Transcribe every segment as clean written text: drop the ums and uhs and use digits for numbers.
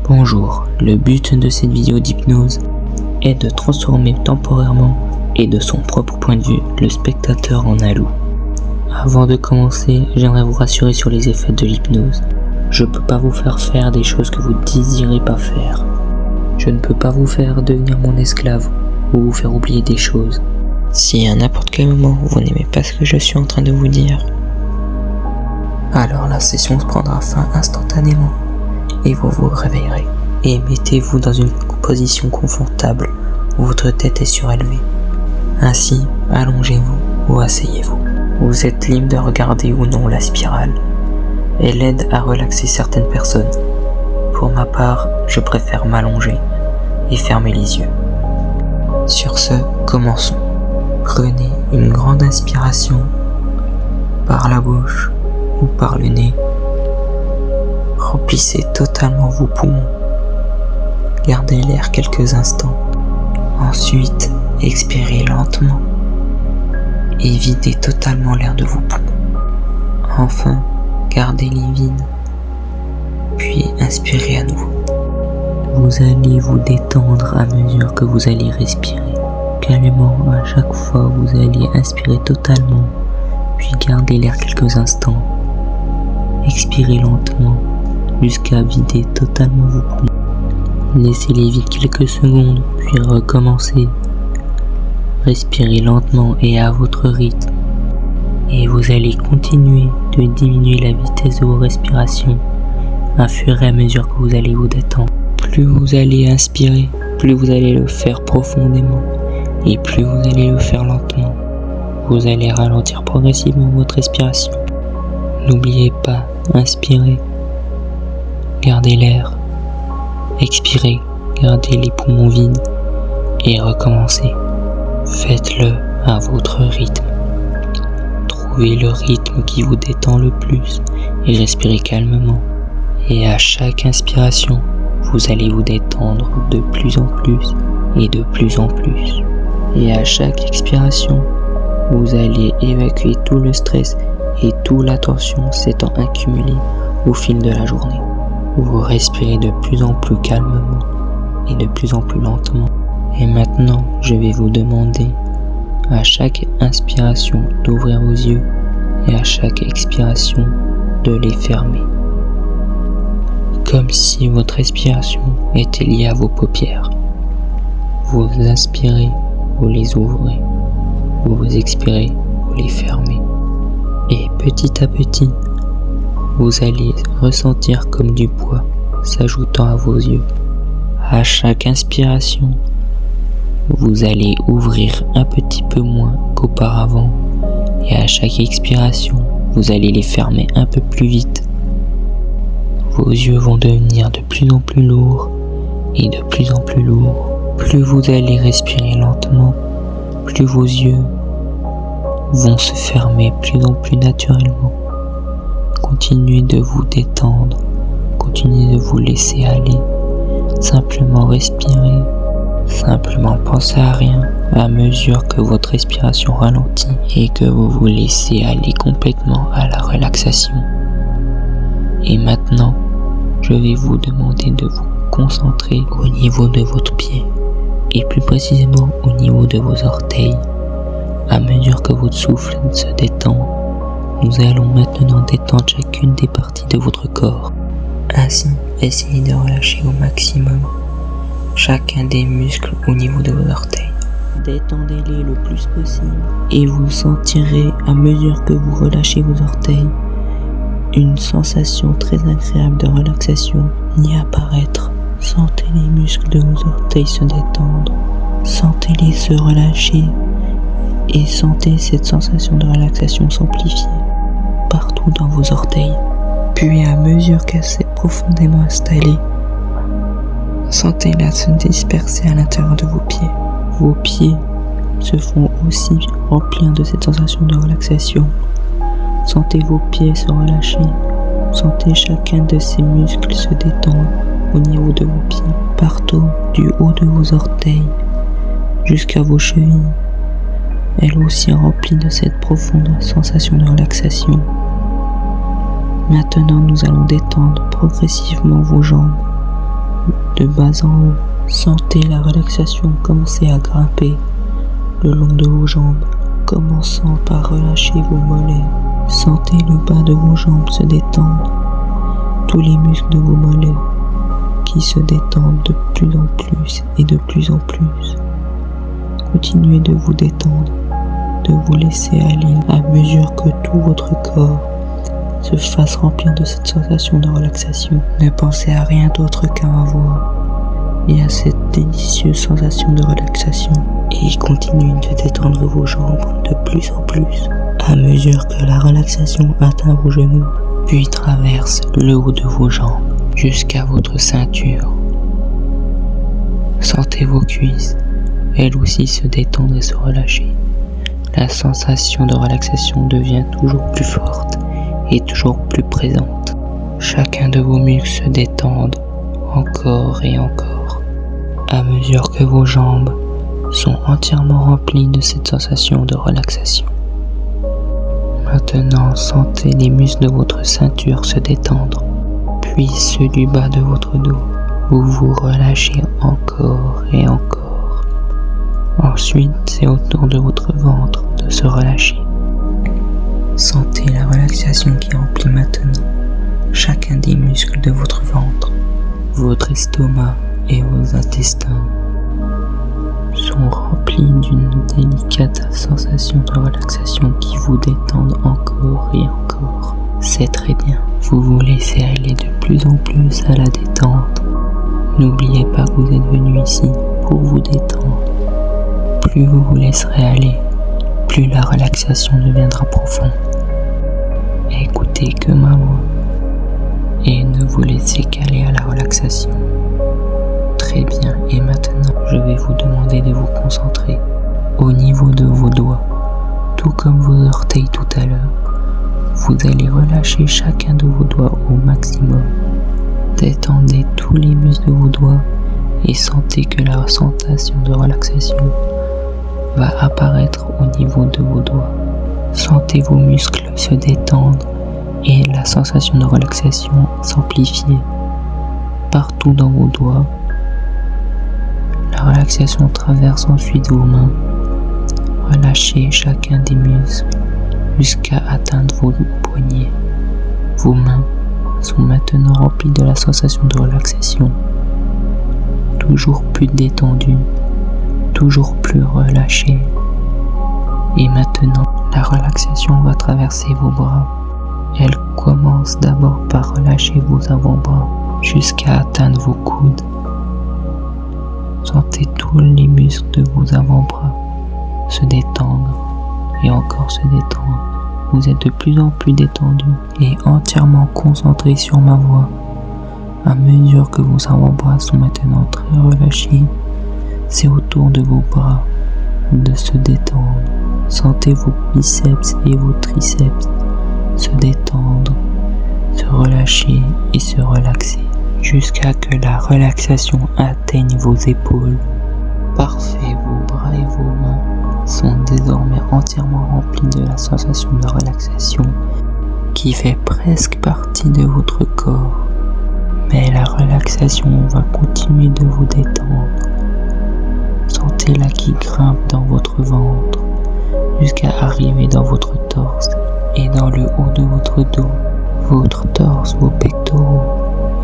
Bonjour, le but de cette vidéo d'hypnose est de transformer temporairement et de son propre point de vue le spectateur en un loup. Avant de commencer, j'aimerais vous rassurer sur les effets de l'hypnose. Je ne peux pas vous faire des choses que vous ne désirez pas faire. Je ne peux pas vous faire devenir mon esclave ou vous faire oublier des choses. Si à n'importe quel moment vous n'aimez pas ce que je suis en train de vous dire, alors la session prendra fin instantanément et vous vous réveillerez. Et mettez-vous dans une position confortable où votre tête est surélevée. Ainsi, allongez-vous ou asseyez-vous. Vous êtes libre de regarder ou non la spirale. Elle aide à relaxer certaines personnes. Pour ma part, je préfère m'allonger et fermer les yeux. Sur ce, commençons. Prenez une grande inspiration par la bouche ou par le nez. Remplissez totalement vos poumons. Gardez l'air quelques instants. Ensuite, expirez lentement et videz totalement l'air de vos poumons. Enfin, gardez-les vides, puis inspirez à nouveau. Vous allez vous détendre à mesure que vous allez respirer. Calmement, à chaque fois, vous allez inspirer totalement, puis gardez l'air quelques instants. Expirez lentement jusqu'à vider totalement vos poumons. Laissez-les vides quelques secondes, puis recommencez. Respirez lentement et à votre rythme. Et vous allez continuer de diminuer la vitesse de vos respirations à fur et à mesure que vous allez vous détendre. Plus vous allez inspirer, plus vous allez le faire profondément et plus vous allez le faire lentement. Vous allez ralentir progressivement votre respiration. N'oubliez pas, inspirez, gardez l'air, expirez, gardez les poumons vides et recommencez. Faites-le à votre rythme. Trouvez le rythme qui vous détend le plus et respirez calmement. Et à chaque inspiration, vous allez vous détendre de plus en plus et de plus en plus. Et à chaque expiration, vous allez évacuer tout le stress et toute la tension s'étant accumulée au fil de la journée. Vous respirez de plus en plus calmement et de plus en plus lentement. Et maintenant, je vais vous demander à chaque inspiration d'ouvrir vos yeux et à chaque expiration de les fermer. Comme si votre respiration était liée à vos paupières. Vous inspirez, vous les ouvrez. Vous expirez, vous les fermez. Et petit à petit, vous allez ressentir comme du poids s'ajoutant à vos yeux. À chaque inspiration, vous allez ouvrir un petit peu moins qu'auparavant. Et à chaque expiration, vous allez les fermer un peu plus vite. Vos yeux vont devenir de plus en plus lourds et de plus en plus lourds. Plus vous allez respirer lentement, plus vos yeux vont se fermer plus en plus naturellement. Continuez de vous détendre, continuez de vous laisser aller. Simplement respirez, simplement pensez à rien à mesure que votre respiration ralentit et que vous vous laissez aller complètement à la relaxation. Et maintenant, je vais vous demander de vous concentrer au niveau de votre pied et plus précisément au niveau de vos orteils. À mesure que votre souffle se détend, nous allons maintenant détendre chacune des parties de votre corps. Ainsi, essayez de relâcher au maximum chacun des muscles au niveau de vos orteils. Détendez-les le plus possible et vous sentirez à mesure que vous relâchez vos orteils une sensation très agréable de relaxation y apparaître. Sentez les muscles de vos orteils se détendre, sentez-les se relâcher et sentez cette sensation de relaxation s'amplifier partout dans vos orteils. Puis à mesure qu'elle s'est profondément installée, sentez-la se disperser à l'intérieur de vos pieds. Vos pieds se font aussi remplir de cette sensation de relaxation. Sentez vos pieds se relâcher. Sentez chacun de ces muscles se détendre au niveau de vos pieds, partout du haut de vos orteils jusqu'à vos chevilles. Elle aussi remplie de cette profonde sensation de relaxation. Maintenant, nous allons détendre progressivement vos jambes. de bas en haut. Sentez la relaxation commencer à grimper le long de vos jambes, commençant par relâcher vos mollets. Sentez le bas de vos jambes se détendre, tous les muscles de vos mollets qui se détendent de plus en plus et de plus en plus. Continuez de vous détendre, de vous laisser aller à mesure que tout votre corps se fasse remplir de cette sensation de relaxation. Ne pensez à rien d'autre qu'à ma voix et à cette délicieuse sensation de relaxation. Et continuez de détendre vos jambes de plus en plus à mesure que la relaxation atteint vos genoux, puis traverse le haut de vos jambes jusqu'à votre ceinture. Sentez vos cuisses, elles aussi se détendre et se relâcher. La sensation de relaxation devient toujours plus forte et toujours plus présente. Chacun de vos muscles se détendent encore et encore à mesure que vos jambes sont entièrement remplies de cette sensation de relaxation. Maintenant, sentez les muscles de votre ceinture se détendre, puis ceux du bas de votre dos. Vous vous relâchez encore et encore. Ensuite, c'est au tour de votre ventre de se relâcher. Sentez la relaxation qui remplit maintenant chacun des muscles de votre ventre. Votre estomac et vos intestins sont remplis d'une délicate sensation de relaxation qui vous détendent encore et encore. C'est très bien. Vous vous laissez aller de plus en plus à la détente. N'oubliez pas que vous êtes venu ici pour vous détendre. Plus vous vous laisserez aller, plus la relaxation deviendra profonde. Écoutez que ma voix et ne vous laissez qu'aller à la relaxation. Très bien, et maintenant je vais vous demander de vous concentrer au niveau de vos doigts, tout comme vos orteils tout à l'heure. Vous allez relâcher chacun de vos doigts au maximum. Détendez tous les muscles de vos doigts et sentez que la sensation de relaxation va apparaître au niveau de vos doigts. Sentez vos muscles se détendre et la sensation de relaxation s'amplifier partout dans vos doigts. La relaxation traverse ensuite vos mains. Relâchez chacun des muscles jusqu'à atteindre vos poignets. Vos mains sont maintenant remplies de la sensation de relaxation, toujours plus détendues, toujours plus relâchées. Et maintenant, la relaxation va traverser vos bras. Elle commence d'abord par relâcher vos avant-bras jusqu'à atteindre vos coudes. Sentez tous les muscles de vos avant-bras se détendre et encore se détendre. Vous êtes de plus en plus détendu et entièrement concentré sur ma voix. À mesure que vos avant-bras sont maintenant très relâchés, c'est au tour de vos bras de se détendre. Sentez vos biceps et vos triceps se détendre, se relâcher et se relaxer jusqu'à que la relaxation atteigne vos épaules. Parfait, vos bras et vos mains sont désormais entièrement remplis de la sensation de relaxation qui fait presque partie de votre corps. Mais la relaxation va continuer de vous détendre. Sentez-la qui grimpe dans votre ventre jusqu'à arriver dans votre torse et dans le haut de votre dos. Votre torse, vos pectoraux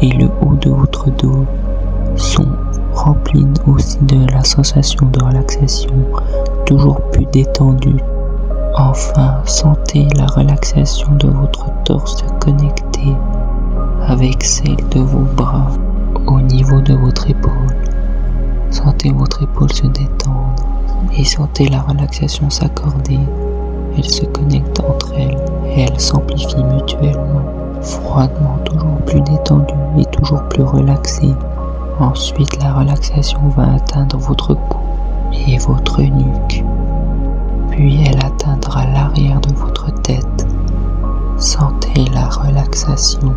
et le haut de votre dos sont remplis aussi de la sensation de relaxation, toujours plus détendue. Enfin, sentez la relaxation de votre torse se connecter avec celle de vos bras au niveau de votre épaule. Sentez votre épaule se détendre et sentez la relaxation s'accorder. Elles se connectent entre elles et elles s'amplifient mutuellement, froidement, toujours plus détendues et toujours plus relaxées. Ensuite, la relaxation va atteindre votre cou et votre nuque, puis elle atteindra l'arrière de votre tête. Sentez la relaxation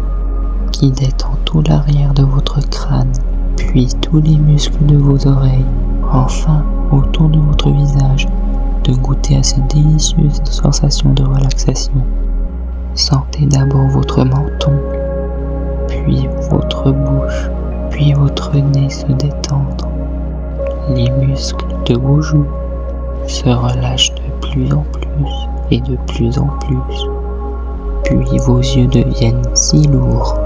qui détend tout l'arrière de votre crâne, puis tous les muscles de vos oreilles. Enfin, autour de votre visage, de goûter à cette délicieuse sensation de relaxation. Sentez d'abord votre menton, puis votre bouche, puis votre nez se détendre. Les muscles de vos joues se relâchent de plus en plus et de plus en plus. Puis vos yeux deviennent si lourds.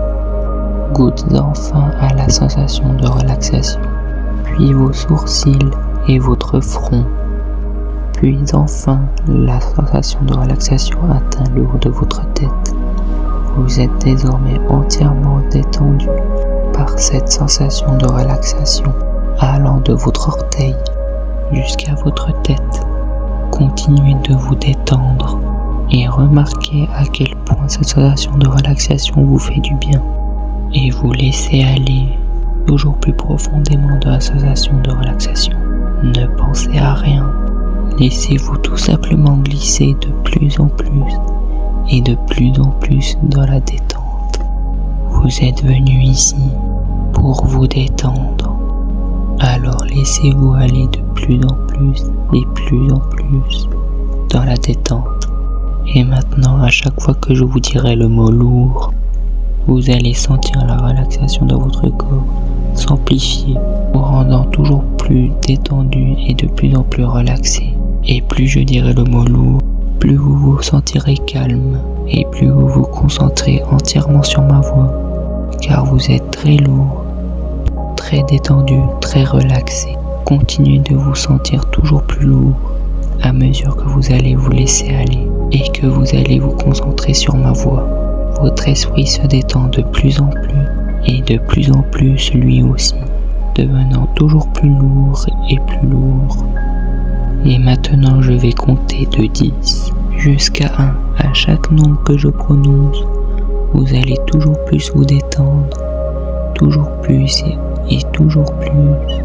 Goûtez enfin à la sensation de relaxation. Puis vos sourcils et votre front. Puis enfin la sensation de relaxation atteint le haut de votre tête. Vous êtes désormais entièrement détendu par cette sensation de relaxation allant de votre orteil jusqu'à votre tête. Continuez de vous détendre et remarquez à quel point cette sensation de relaxation vous fait du bien. Et vous laissez aller toujours plus profondément dans la sensation de relaxation. Ne pensez à rien. Laissez-vous tout simplement glisser de plus en plus et de plus en plus dans la détente. Vous êtes venu ici pour vous détendre. Alors laissez-vous aller de plus en plus et plus en plus dans la détente. Et maintenant, à chaque fois que je vous dirai le mot lourd, vous allez sentir la relaxation de votre corps s'amplifier, vous rendant toujours plus détendu et de plus en plus relaxé. Et plus je dirai le mot lourd, plus vous vous sentirez calme et plus vous vous concentrez entièrement sur ma voix, car vous êtes très lourd, très détendu, très relaxé. Continuez de vous sentir toujours plus lourd à mesure que vous allez vous laisser aller et que vous allez vous concentrer sur ma voix. Votre esprit se détend de plus en plus et de plus en plus lui aussi, devenant toujours plus lourd et plus lourd. Et maintenant je vais compter de 10 jusqu'à 1. À chaque nombre que je prononce, vous allez toujours plus vous détendre, toujours plus et toujours plus.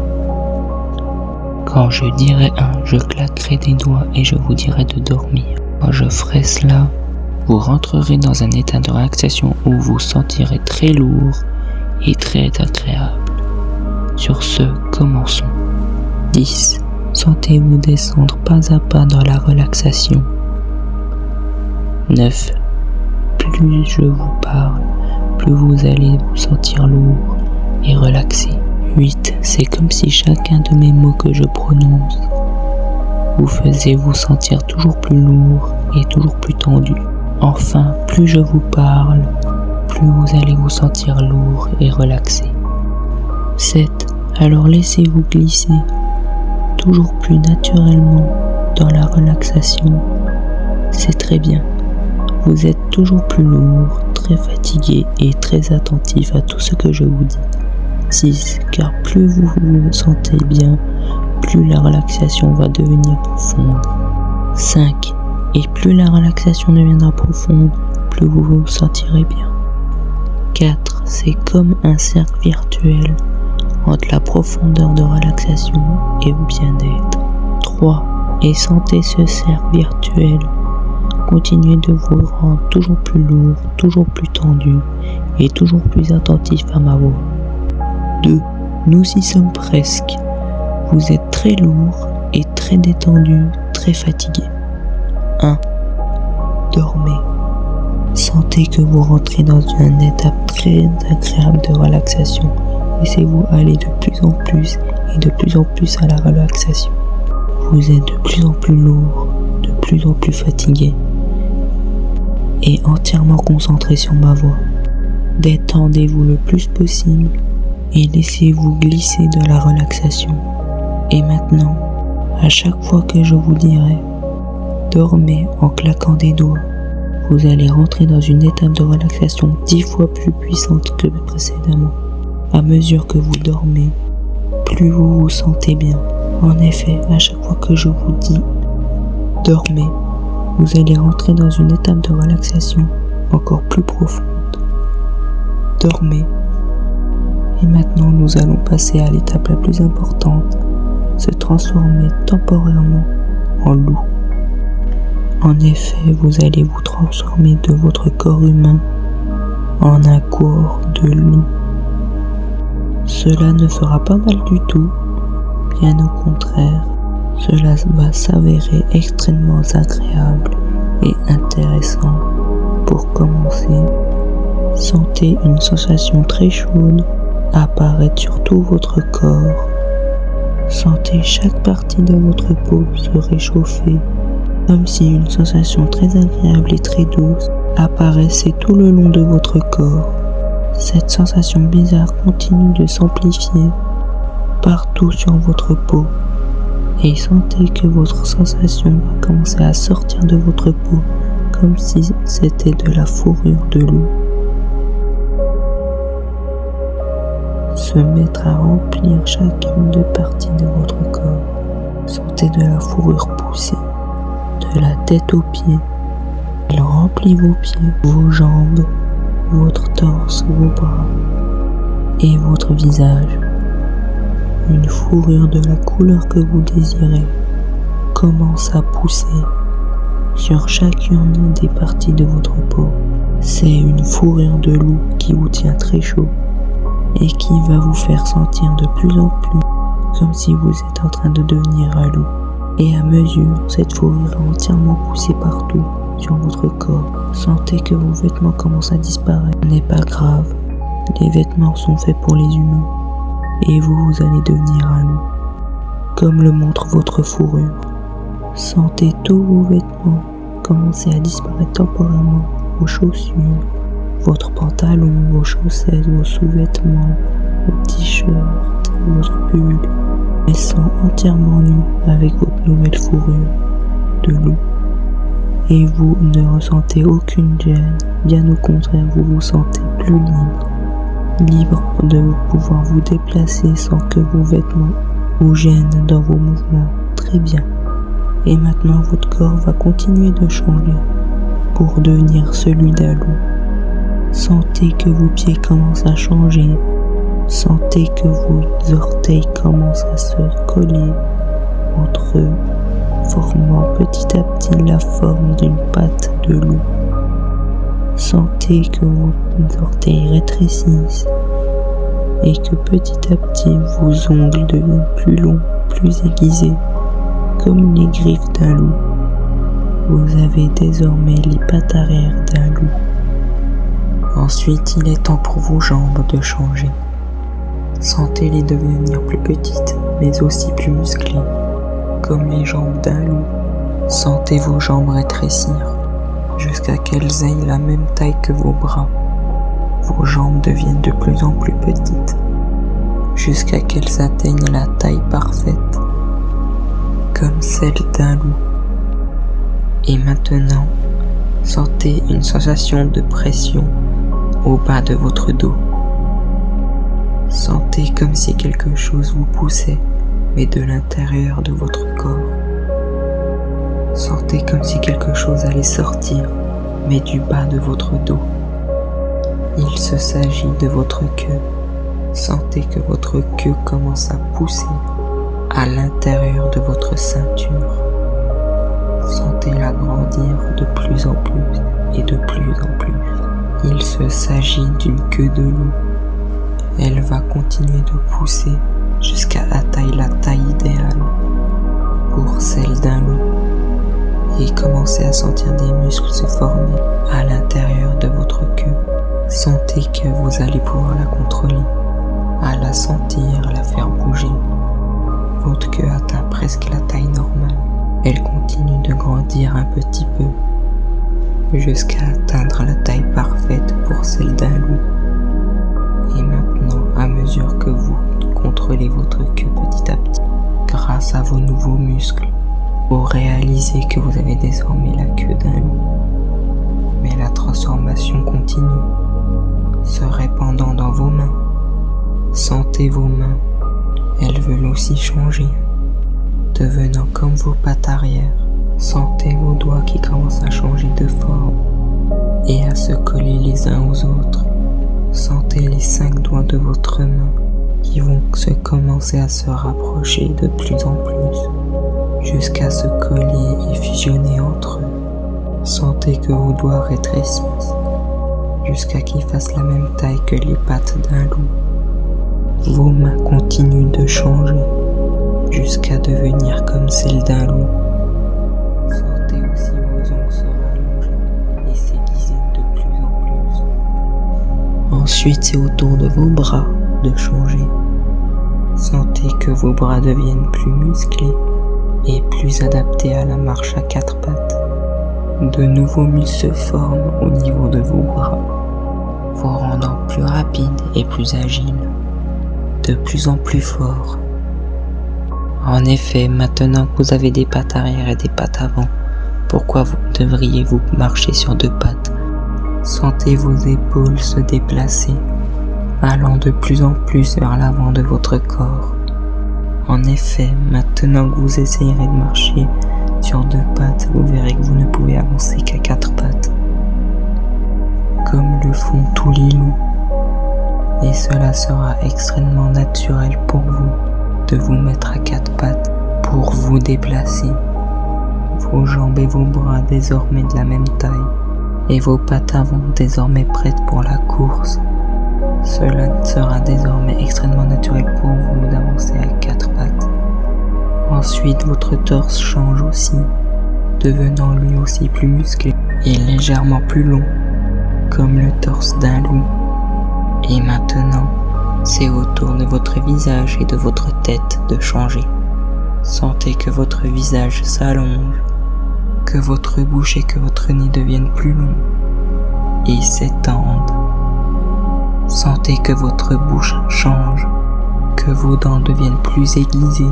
Quand je dirai 1, je claquerai des doigts et je vous dirai de dormir. Quand je ferai cela, vous rentrerez dans un état de relaxation où vous sentirez très lourd et très agréable. Sur ce, commençons. 10. Sentez-vous descendre pas à pas dans la relaxation. 9. Plus je vous parle, plus vous allez vous sentir lourd et relaxé. 8. C'est comme si chacun de mes mots que je prononce vous faisait vous sentir toujours plus lourd et toujours plus tendu. Enfin, plus je vous parle, plus vous allez vous sentir lourd et relaxé. 7. Alors laissez-vous glisser toujours plus naturellement dans la relaxation. C'est très bien. Vous êtes toujours plus lourd, très fatigué et très attentif à tout ce que je vous dis. 6. Car plus vous vous sentez bien, plus la relaxation va devenir profonde. 5. Et plus la relaxation deviendra profonde, plus vous vous sentirez bien. 4. C'est comme un cercle virtuel entre la profondeur de relaxation et le bien-être. 3. Et sentez ce cercle virtuel. Continuez de vous rendre toujours plus lourd, toujours plus tendu et toujours plus attentif à ma voix. 2. Nous y sommes presque. Vous êtes très lourd et très détendu, très fatigué. 1. Dormez. Sentez que vous rentrez dans une étape très agréable de relaxation. Laissez-vous aller de plus en plus et de plus en plus à la relaxation. Vous êtes de plus en plus lourd, de plus en plus fatigué et entièrement concentré sur ma voix. Détendez-vous le plus possible et laissez-vous glisser de la relaxation. Et maintenant, à chaque fois que je vous dirai dormez en claquant des doigts, vous allez rentrer dans une étape de relaxation 10 fois plus puissante que précédemment. À mesure que vous dormez, plus vous vous sentez bien. En effet, à chaque fois que je vous dis dormez, vous allez rentrer dans une étape de relaxation encore plus profonde. Dormez. Et maintenant, nous allons passer à l'étape la plus importante, se transformer temporairement en loup. En effet, vous allez vous transformer de votre corps humain en un corps de loup. Cela ne fera pas mal du tout, bien au contraire, cela va s'avérer extrêmement agréable et intéressant. Pour commencer, sentez une sensation très chaude apparaître sur tout votre corps. Sentez chaque partie de votre peau se réchauffer, comme si une sensation très agréable et très douce apparaissait tout le long de votre corps. Cette sensation bizarre continue de s'amplifier partout sur votre peau et sentez que votre sensation va commencer à sortir de votre peau comme si c'était de la fourrure de loup. Se mettre à remplir chacune des parties de votre corps. Sentez de la fourrure pousser de la tête aux pieds. Elle remplit vos pieds, vos jambes, votre torse, vos bras et votre visage. Une fourrure de la couleur que vous désirez commence à pousser sur chacune des parties de votre peau. C'est une fourrure de loup qui vous tient très chaud et qui va vous faire sentir de plus en plus comme si vous êtes en train de devenir un loup. Et à mesure, cette fourrure a entièrement poussé partout sur votre corps. Sentez que vos vêtements commencent à disparaître. Ce n'est pas grave, les vêtements sont faits pour les humains et vous allez devenir un loup, comme le montre votre fourrure. Sentez tous vos vêtements commencer à disparaître temporairement, vos chaussures, votre pantalon, vos chaussettes, vos sous-vêtements, vos t-shirts, votre pull, laissant entièrement nu avec votre nouvelle fourrure de loup. Et vous ne ressentez aucune gêne, bien au contraire, vous vous sentez plus libre de pouvoir vous déplacer sans que vos vêtements vous gênent dans vos mouvements. Très bien. Et maintenant, votre corps va continuer de changer pour devenir celui d'un loup. Sentez que vos pieds commencent à changer. Sentez que vos orteils commencent à se coller entre eux, formant petit à petit la forme d'une patte de loup. Sentez que vos orteils rétrécissent et que petit à petit vos ongles deviennent plus longs, plus aiguisés, comme les griffes d'un loup. Vous avez désormais les pattes arrière d'un loup. Ensuite, il est temps pour vos jambes de changer. Sentez-les devenir plus petites, mais aussi plus musclées, comme les jambes d'un loup. Sentez vos jambes rétrécir, jusqu'à qu'elles aient la même taille que vos bras. Vos jambes deviennent de plus en plus petites, jusqu'à qu'elles atteignent la taille parfaite, comme celle d'un loup. Et maintenant, sentez une sensation de pression au bas de votre dos. Sentez comme si quelque chose vous poussait, mais de l'intérieur de votre corps. Sentez comme si quelque chose allait sortir, mais du bas de votre dos. Il s'agit de votre queue. Sentez que votre queue commence à pousser à l'intérieur de votre ceinture. Sentez-la grandir de plus en plus et de plus en plus. Il s'agit d'une queue de loup. Elle va continuer de pousser jusqu'à atteindre la taille idéale pour celle d'un loup et commencer à sentir des muscles se former à l'intérieur de votre queue. Sentez que vous allez pouvoir la contrôler, à la sentir, la faire bouger. Votre queue atteint presque la taille normale. Elle continue de grandir un petit peu jusqu'à atteindre la taille parfaite pour celle d'un loup. Et maintenant, à mesure que vous contrôlez votre queue petit à petit, grâce à vos nouveaux muscles, vous réalisez que vous avez désormais la queue d'un loup. Mais la transformation continue, se répandant dans vos mains. Sentez vos mains, elles veulent aussi changer, devenant comme vos pattes arrière. Sentez vos doigts qui commencent à changer de forme et à se coller les uns aux autres. Sentez les 5 doigts de votre main qui vont commencer à se rapprocher de plus en plus jusqu'à se coller et fusionner entre eux. Sentez que vos doigts rétrécissent jusqu'à qu'ils fassent la même taille que les pattes d'un loup. Vos mains continuent de changer jusqu'à devenir comme celles d'un loup. Sentez aussi vos ongles se rallonger et s'aiguiser de plus en plus. Ensuite, c'est au tour de vos bras. de changer. Sentez que vos bras deviennent plus musclés et plus adaptés à la marche à 4 pattes. De nouveaux muscles se forment au niveau de vos bras, vous rendant plus rapide et plus agile, de plus en plus fort. En effet, maintenant que vous avez des pattes arrière et des pattes avant, pourquoi devriez-vous marcher sur 2 pattes? Sentez vos épaules se déplacer, allant de plus en plus vers l'avant de votre corps. En effet, maintenant que vous essayerez de marcher sur 2 pattes, vous verrez que vous ne pouvez avancer qu'à 4 pattes, comme le font tous les loups. Et cela sera extrêmement naturel pour vous de vous mettre à 4 pattes pour vous déplacer. Vos jambes et vos bras désormais de la même taille, et vos pattes avant désormais prêtes pour la course. Cela sera désormais extrêmement naturel pour vous d'avancer à 4 pattes. Ensuite, votre torse change aussi, devenant lui aussi plus musclé et légèrement plus long, comme le torse d'un loup. Et maintenant, c'est au tour de votre visage et de votre tête de changer. Sentez que votre visage s'allonge, que votre bouche et que votre nez deviennent plus longs et s'étendent. Sentez que votre bouche change, que vos dents deviennent plus aiguisées,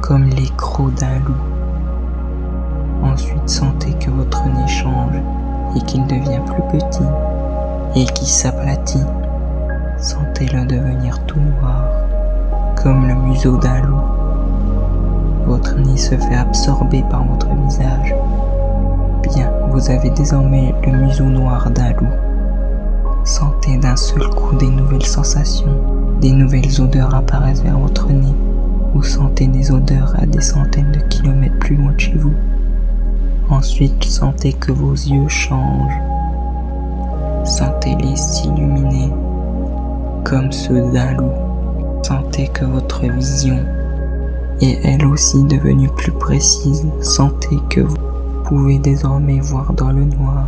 comme les crocs d'un loup. Ensuite, sentez que votre nez change et qu'il devient plus petit et qu'il s'aplatit. Sentez-le devenir tout noir, comme le museau d'un loup. Votre nez se fait absorber par votre visage. Bien, vous avez désormais le museau noir d'un loup. Sentez d'un seul coup des nouvelles sensations, des nouvelles odeurs apparaissent vers votre nez. Vous sentez des odeurs à des centaines de kilomètres plus loin de chez vous. Ensuite, sentez que vos yeux changent. Sentez-les s'illuminer, comme ceux d'un loup. Sentez que votre vision est elle aussi devenue plus précise. Sentez que vous pouvez désormais voir dans le noir.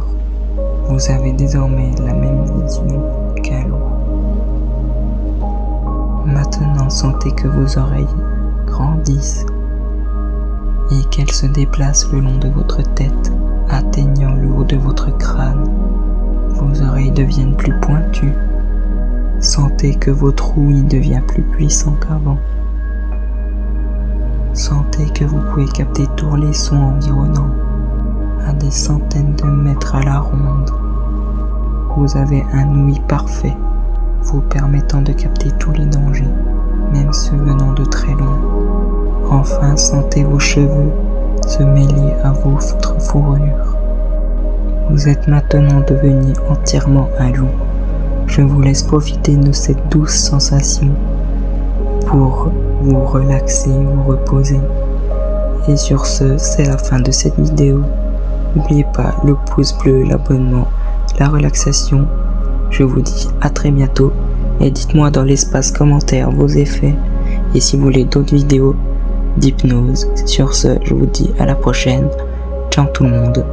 Vous avez désormais la même vision qu'un loup. Maintenant, sentez que vos oreilles grandissent et qu'elles se déplacent le long de votre tête, atteignant le haut de votre crâne. Vos oreilles deviennent plus pointues. Sentez que votre ouïe devient plus puissant qu'avant. Sentez que vous pouvez capter tous les sons environnants à des centaines de mètres à la ronde. Vous avez un ouïe parfait, vous permettant de capter tous les dangers, même ceux venant de très loin. Enfin, sentez vos cheveux se mêler à votre fourrure. Vous êtes maintenant devenu entièrement un loup. Je vous laisse profiter de cette douce sensation pour vous relaxer, vous reposer. Et sur ce, c'est la fin de cette vidéo. N'oubliez pas le pouce bleu, l'abonnement, la relaxation. Je vous dis à très bientôt et dites-moi dans l'espace commentaire vos effets et si vous voulez d'autres vidéos d'hypnose. Sur ce, je vous dis à la prochaine. Ciao tout le monde.